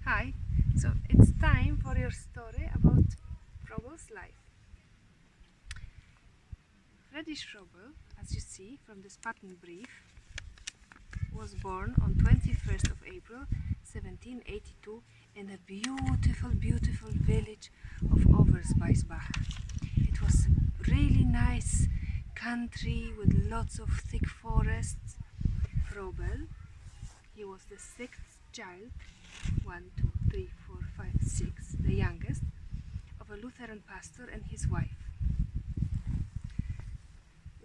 Hi, so it's time for your story about Froebel's life. Friedrich Froebel, as you see from this patent brief, was born on 21st of April 1782 in a beautiful village of Oversbeisbach. It was a really nice country with lots of thick forests. Froebel, he was the sixth child, 1, 2, 3, 4, 5, 6, the youngest, of a Lutheran pastor and his wife.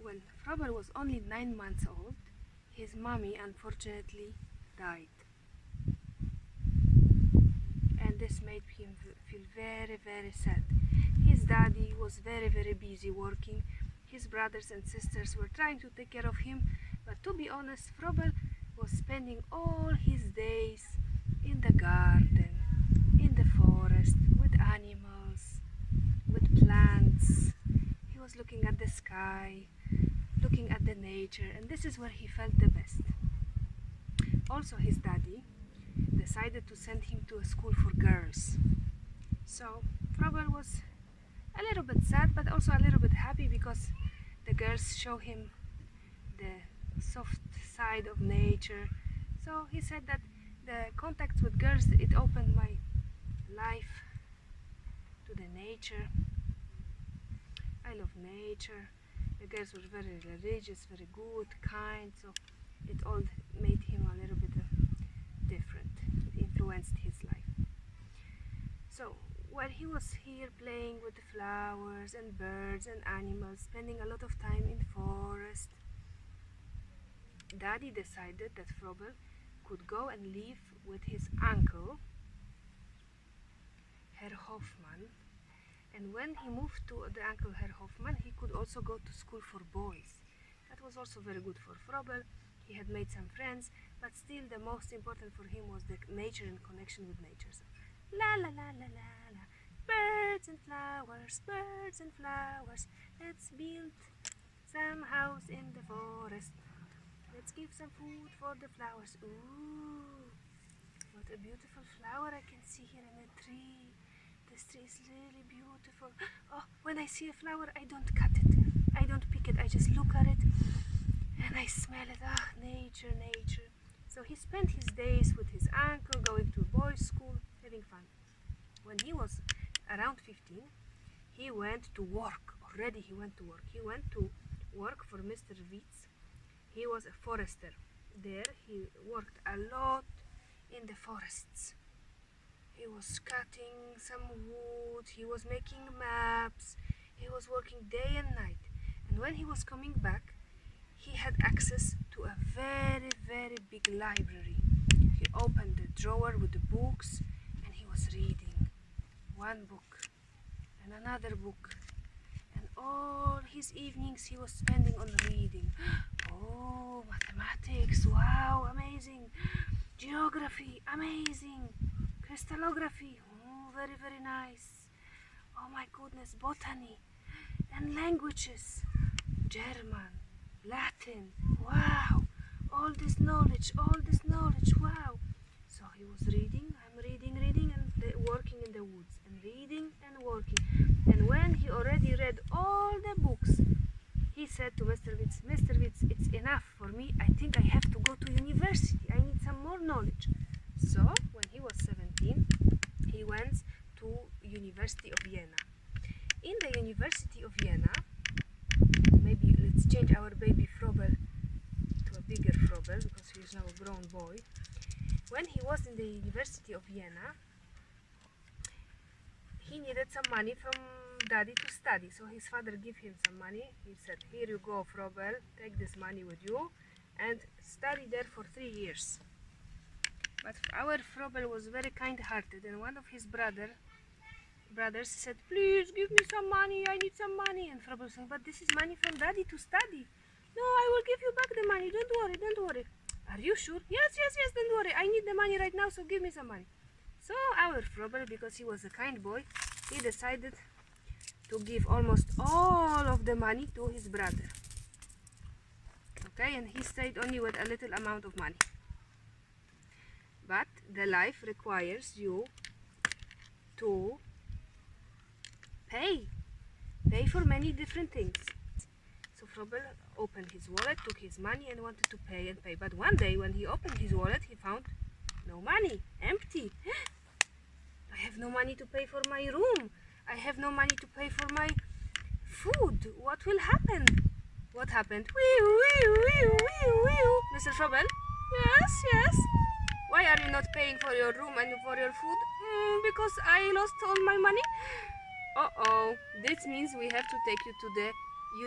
When Froebel was only 9 months old, his mommy unfortunately died. And this made him feel very sad. His daddy was very busy working. His brothers and sisters were trying to take care of him, but to be honest, Froebel was spending all his days in the garden, in the forest, with animals, with plants. He was looking at the sky, looking at the nature, and this is where he felt the best. Also, his daddy decided to send him to a school for girls. So Froebel was a little bit sad, but also a little bit happy because the girls show him the soft side of nature. So he said that the contact with girls, it opened my life to the nature. I love nature. The girls were very religious, very good, kind, so it all made him a little bit different. It influenced his life. So while he was here playing with the flowers and birds and animals, spending a lot of time in forest, Daddy decided that Froebel could go and live with his uncle, Herr Hoffmann. And when he moved to the uncle Herr Hoffmann, he could also go to school for boys. That was also very good for Froebel. He had made some friends, but still the most important for him was the nature and connection with nature. So, la la la la la la, birds and flowers, let's build some house in the forest. Let's give some food for the flowers. Ooh, what a beautiful flower I can see here in the tree. This tree is really beautiful. Oh, when I see a flower, I don't cut it. I don't pick it. I just look at it and I smell it. Ah, nature. So he spent his days with his uncle, going to boys' school, having fun. When he was around 15, he went to work. Already he went to work. He went to work for Mr. Wietz. He was a forester. There he worked a lot in the forests. He was cutting some wood, he was making maps, he was working day and night. And when he was coming back, he had access to a very big library. He opened the drawer with the books and he was reading one book and another book. And all his evenings he was spending on reading. Oh, mathematics, wow, amazing. Geography, amazing. Crystallography, oh, very nice. Oh my goodness, botany and languages, German, Latin, wow, all this knowledge, wow. So he was reading, I'm reading and working in the woods, and reading and working. And when he already read all the books, he said to Mr. Wietz, it's enough for me. I think I have to go to university. I need some more knowledge. So when he was 17, he went to University of Vienna. In the University of Vienna, maybe let's change our baby Froebel to a bigger Froebel because he is now a grown boy. When he was in the University of Vienna, he needed some money from daddy to study. So his father gave him some money. He said, here you go, Froebel, take this money with you and study there for 3 years. But our Froebel was very kind-hearted, and one of his brothers said, please give me some money, I need some money. And Froebel said, but this is money from daddy to study. No, I will give you back the money, don't worry. Are you sure? Yes, don't worry, I need the money right now, so give me some money. So our Froebel, because he was a kind boy, he decided to give almost all of the money to his brother. Okay, and he stayed only with a little amount of money. but the life requires you to pay for many different things. So Froebel opened his wallet, took his money and wanted to pay and pay. But one day when he opened his wallet, he found no money, empty. I have no money to pay for my room. I have no money to pay for my food. What will happen? What happened? Mr. Froebel? Yes, yes. Why are you not paying for your room and for your food? Because I lost all my money. Uh-oh, this means we have to take you to the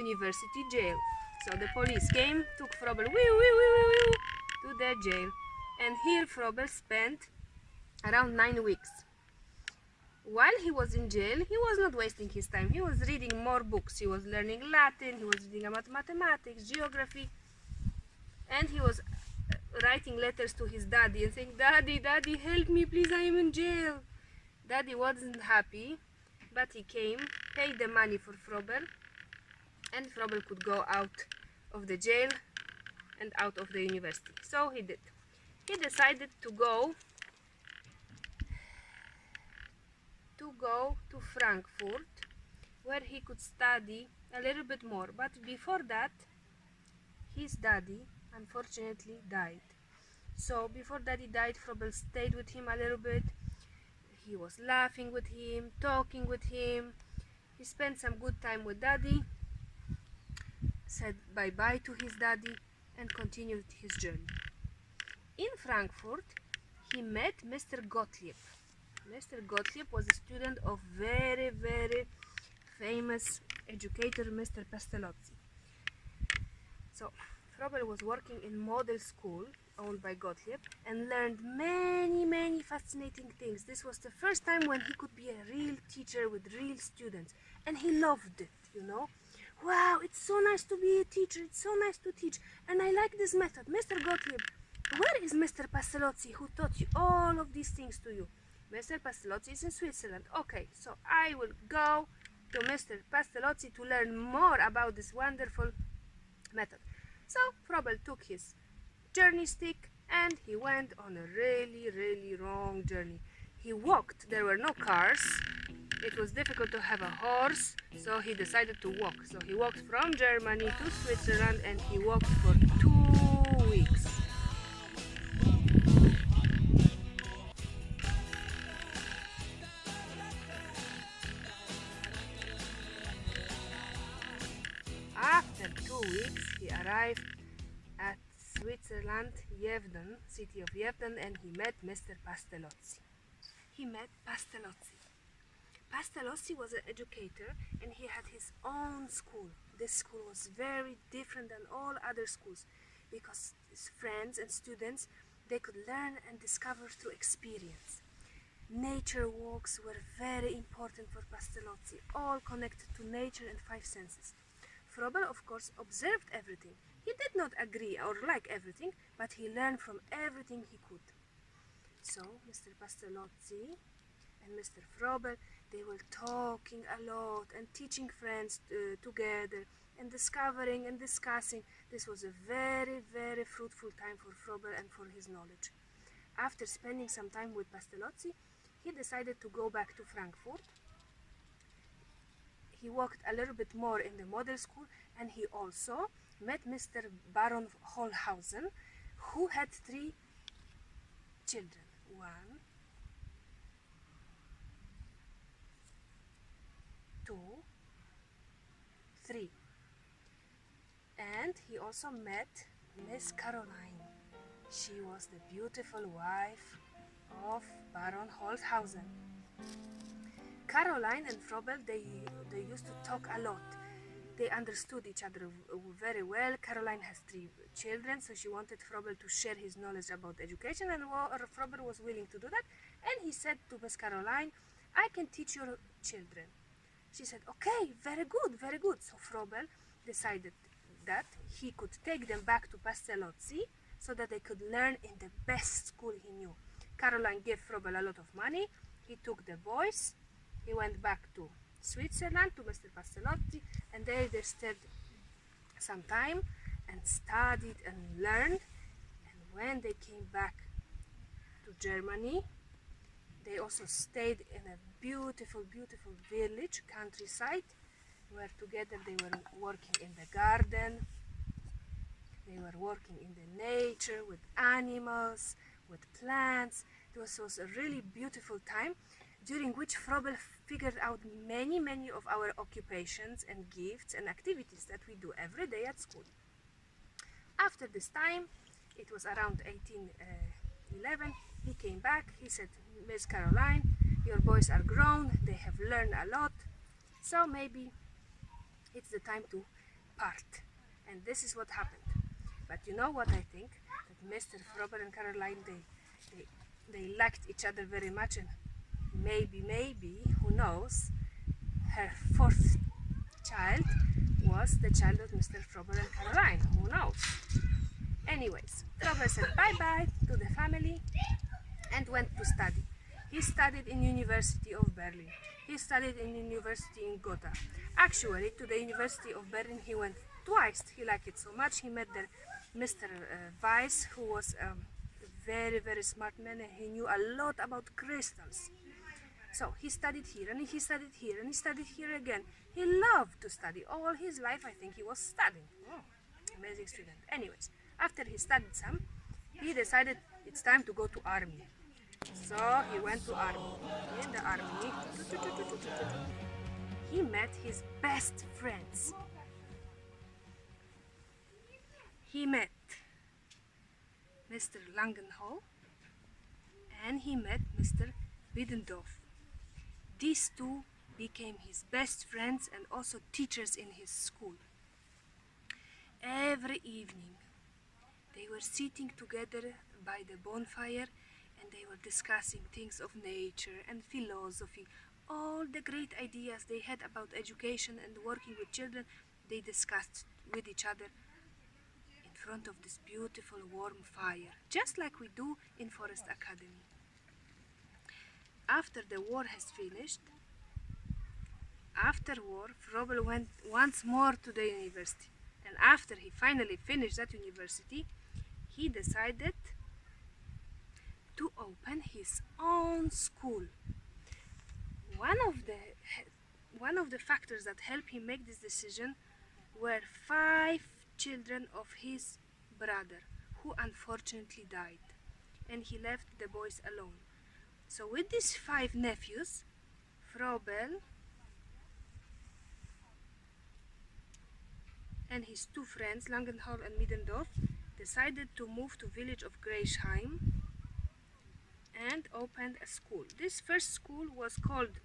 university jail. So the police came, took Froebel to the jail. And here Froebel spent around 9 weeks. While he was in jail, he was not wasting his time. He was reading more books. He was learning Latin, he was reading about mathematics, geography, and he was writing letters to his daddy and saying, Daddy, Daddy, help me, please, I am in jail. Daddy wasn't happy, but he came, paid the money for Froebel, and Froebel could go out of the jail and out of the university. So he did. He decided to go to Frankfurt, where he could study a little bit more. But before that, his daddy unfortunately died. So before daddy died, Froebel stayed with him a little bit. He was laughing with him, talking with him. He spent some good time with daddy, said bye-bye to his daddy, and continued his journey. In Frankfurt, he met Mr. Gottlieb. Mr. Gottlieb was a student of very, very famous educator, Mr. Pestalozzi. So, Froebel was working in model school owned by Gottlieb and learned many, many fascinating things. This was the first time when he could be a real teacher with real students, and he loved it, you know. Wow, it's so nice to be a teacher, it's so nice to teach, and I like this method. Mr. Gottlieb, where is Mr. Pestalozzi who taught you all of these things to you? Mr. Pestalozzi is in Switzerland. Okay, so I will go to Mr. Pestalozzi to learn more about this wonderful method. So Froebel took his journey stick and he went on a really, really long journey. He walked. There were no cars. It was difficult to have a horse, so he decided to walk. So he walked from Germany to Switzerland and he walked for 2 weeks. After 2 weeks, he arrived at Switzerland, Yevden, city of Yevden, and he met Mr. Pestalozzi. Pestalozzi was an educator and he had his own school. This school was very different than all other schools because his friends and students, they could learn and discover through experience. Nature walks were very important for Pestalozzi, all connected to nature and 5 senses. Froebel, of course, observed everything. He did not agree or like everything, but he learned from everything he could. So, Mr. Pestalozzi and Mr. Froebel, they were talking a lot and teaching friends together and discovering and discussing. This was a very, very fruitful time for Froebel and for his knowledge. After spending some time with Pestalozzi, he decided to go back to Frankfurt. He walked a little bit more in the model school and he also met Mr. Baron Holhausen, who had 3 children. 1, 2, 3. And he also met Miss Caroline. She was the beautiful wife of Baron Holhausen. Caroline and Froebel, they used to talk a lot. They understood each other very well. Caroline has 3 children, so she wanted Froebel to share his knowledge about education, and Froebel was willing to do that. And he said to Miss Caroline, I can teach your children. She said, okay, very good, very good. So Froebel decided that he could take them back to Pestalozzi so that they could learn in the best school he knew. Caroline gave Froebel a lot of money. He took the boys. He went back to Switzerland, to Mr. Pestalozzi, and there they stayed some time and studied and learned. And when they came back to Germany. They also stayed in a beautiful, beautiful village, countryside, where together they were working in the garden. They were working in the nature with animals, with plants. This was a really beautiful time during which Froebel figured out many, many of our occupations and gifts and activities that we do every day at school. After this time, it was around 1811, he came back. He said, Miss Caroline, your boys are grown, they have learned a lot, so maybe it's the time to part. And this is what happened. But you know what I think? That Mr. Froebel and Caroline, they liked each other very much, and maybe, who knows, her fourth child was the child of Mr. Froebel and Caroline. Who knows? Anyways, Froebel said bye-bye to the family and went to study. He studied in University of Berlin. He studied in University in Gotha. Actually, to the University of Berlin he went twice. He liked it so much. He met there Mr. Weiss, who was a very, very smart man, and he knew a lot about crystals. So he studied here, and he studied here, and he studied here again. He loved to study. All his life, I think, he was studying. Oh, amazing student. Anyways, after he studied some, he decided it's time to go to army. So he went to army. In the army, he met his best friends. He met Mr. Langenhall and he met Mr. Biddendorf. These two became his best friends and also teachers in his school. Every evening they were sitting together by the bonfire and they were discussing things of nature and philosophy. All the great ideas they had about education and working with children, they discussed with each other in front of this beautiful warm fire, just like we do in Forest Academy. After the war has finished, after war, Froebel went once more to the university. And after he finally finished that university, he decided to open his own school. One of the factors that helped him make this decision were 5 children of his brother, who unfortunately died, and he left the boys alone. So with these 5 nephews, Froebel and his 2 friends, Langenhall and Middendorf, decided to move to village of Greisheim and opened a school. This first school was called,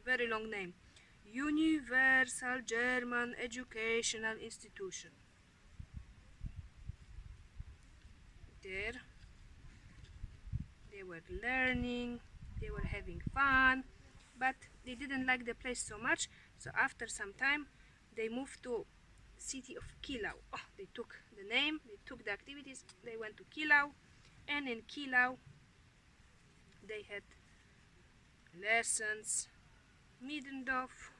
very long name, Universal German Educational Institution. There they were learning, they were having fun, but they didn't like the place so much, so after some time they moved to city of Kilau. Oh, they took the name, they took the activities, they went to Kilau, and in Kilau they had lessons. Middendorf,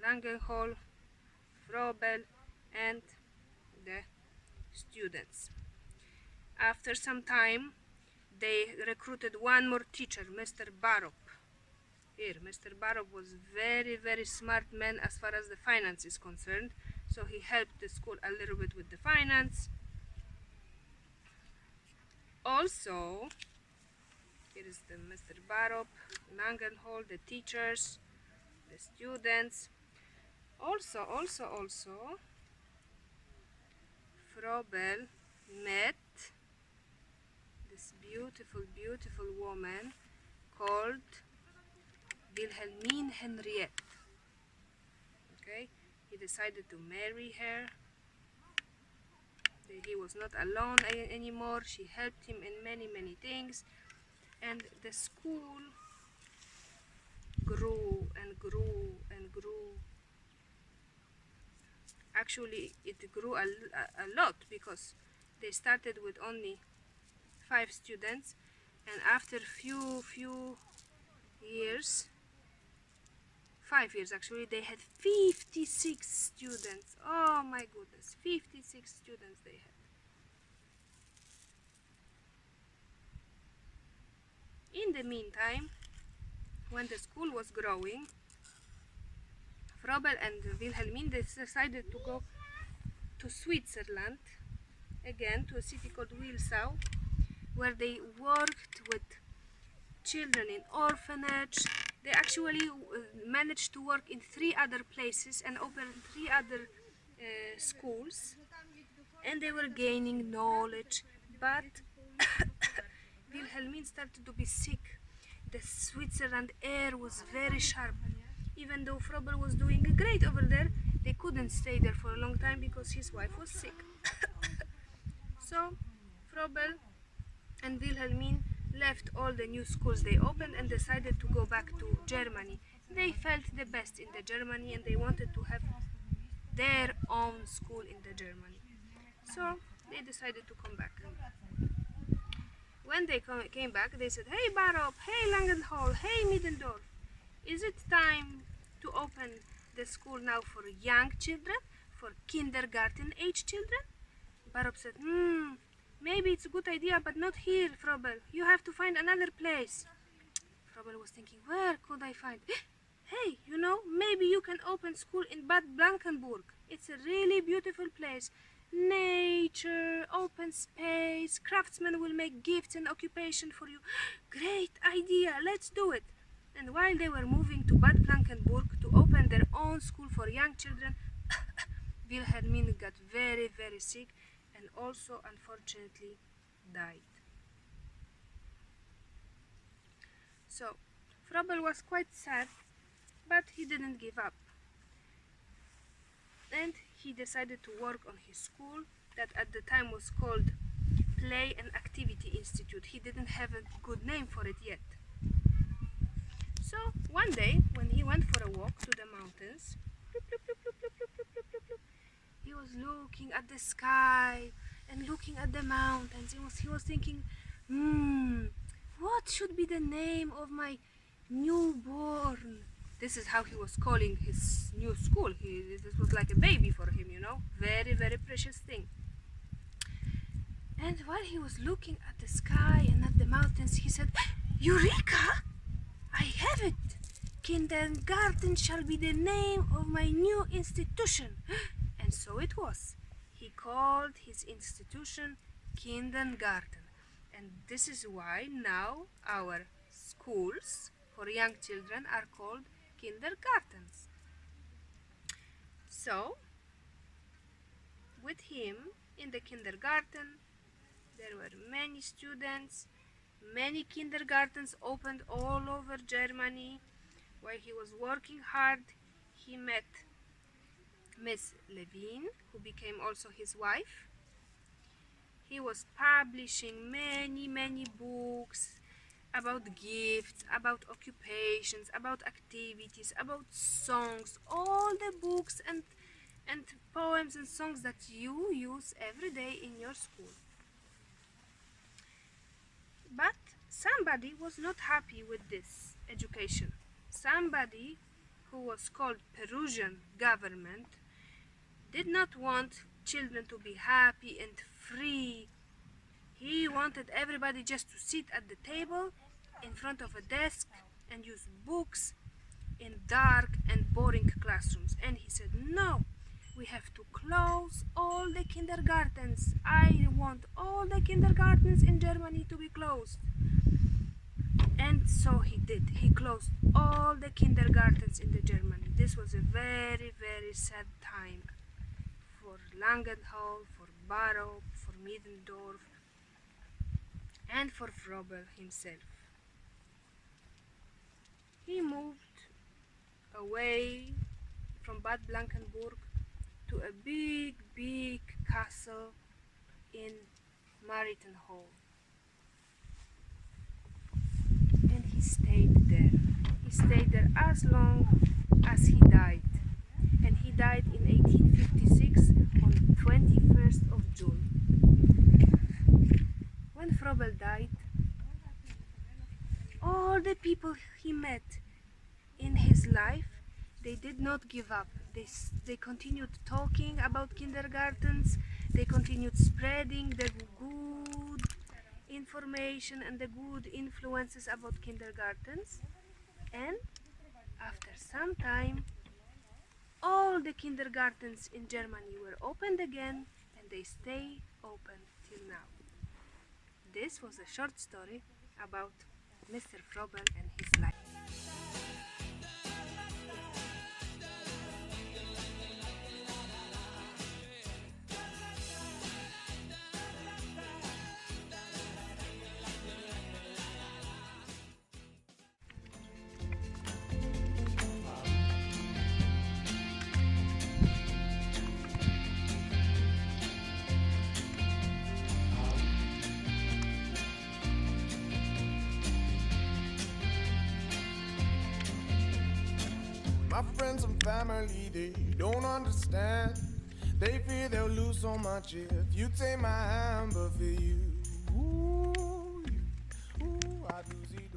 Langenhall, Froebel, and the students. After some time they recruited one more teacher, Mr. Barop. Here, Mr. Barop was very, very smart man as far as the finance is concerned, so he helped the school a little bit with the finance. Also, here is the Mr. Barop, Langenhall, the teachers, the students. Also, Froebel met this beautiful, beautiful woman called Wilhelmine Henriette. Okay, he decided to marry her. He was not alone anymore. She helped him in many, many things, and the school grew and grew and grew. Actually, it grew a lot, because they started with only 5 students, and after few years, 5 years actually, they had 56 students. Oh my goodness, 56 students they had. In the meantime, when the school was growing, Froebel and Wilhelmine decided to go to Switzerland, again to a city called Wilsau, where they worked with children in orphanage. They actually managed to work in 3 other places and open 3 other schools, and they were gaining knowledge. But Wilhelmine started to be sick. The Switzerland air was very sharp. Even though Froebel was doing great over there, they couldn't stay there for a long time because his wife was sick. So Froebel and Wilhelmine left all the new schools they opened and decided to go back to Germany. They felt the best in the Germany and they wanted to have their own school in the Germany. So they decided to come back. When they came back, they said, "Hey Barop, hey Langenthal, hey Middendorf, is it time to open the school now for young children, for kindergarten age children?" Barop said, maybe it's a good idea, but not here, Froebel. You have to find another place. Froebel was thinking, where could I find? Hey, maybe you can open school in Bad Blankenburg. It's a really beautiful place. Nature, open space, craftsmen will make gifts and occupation for you. Great idea, let's do it. And while they were moving to Bad Blankenburg to open their own school for young children, Wilhelmine got very, very sick and also unfortunately died. So Froebel was quite sad, but he didn't give up. And he decided to work on his school that at the time was called Play and Activity Institute. He didn't have a good name for it yet. So one day when he went for a walk to the mountains, he was looking at the sky and looking at the mountains. He was thinking, what should be the name of my newborn? This is how he was calling his new school. This was like a baby for him, very, very precious thing. And while he was looking at the sky and at the mountains, he said, Eureka! I have it! Kindergarten shall be the name of my new institution. And so it was. He called his institution Kindergarten. And this is why now our schools for young children are called kindergartens. So, with him in the kindergarten, there were many students. Many kindergartens opened all over Germany. While he was working hard, he met Miss Levine, who became also his wife. He was publishing many, many books about gifts, about occupations, about activities, about songs, all the books and poems and songs that you use every day in your school. But somebody was not happy with this education. Somebody who was called Perusian government did not want children to be happy and free. He wanted everybody just to sit at the table in front of a desk and use books in dark and boring classrooms. And he said, no, we have to close all the kindergartens. I want all the kindergartens in Germany to be closed. And so he did. He closed all the kindergartens in Germany. This was a very, very sad time for Langenthal, for Barop, for Middendorf, and for Froebel himself. He moved away from Bad Blankenburg to a big, big castle in Marienthal. And he stayed there. He stayed there as long as he died. And he died in 1856 on 21st of June. When Froebel died, all the people he met in his life, they did not give up. They continued talking about kindergartens. They continued spreading the good information and the good influences about kindergartens. And after some time, all the kindergartens in Germany were opened again, and they stay open till now. This was a short story about Mr. Froebel and his life. My friends and family, they don't understand. They fear they'll lose so much if you take my hand, but for you, ooh, I do see.